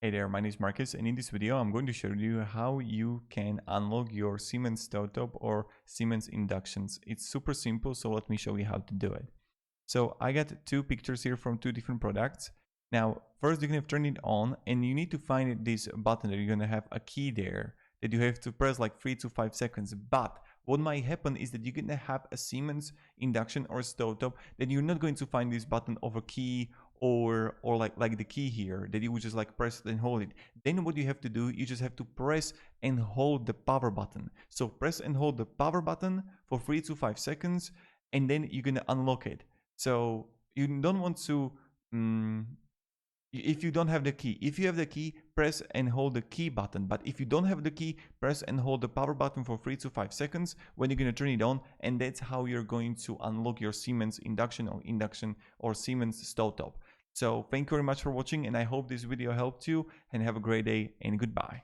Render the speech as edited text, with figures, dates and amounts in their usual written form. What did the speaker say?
Hey there, my name is Marcus, and in this video I'm going to show you how you can unlock your Siemens Stovetop or Siemens inductions. It's super simple, so let me show you how to do it. So I got two pictures here from two different products. Now, first you're going to turn it on, and you need to find this button that you're going to have a key there that you have to press like 3 to 5 seconds. But what might happen is that you're going to have a Siemens induction or stovetop, then you're not going to find this button over key or like the key here that you would just like press it and hold it. Then what you have to do, you just have to press and hold the power button. So press and hold the power button for 3 to 5 seconds, and then you're gonna unlock it. So you don't want to if you don't have the key. If you have the key, press and hold the key button. But if you don't have the key, press and hold the power button for 3 to 5 seconds when you're going to turn it on. And that's how you're going to unlock your Siemens induction or Siemens stovetop. So thank you very much for watching, and I hope this video helped you, and have a great day and goodbye.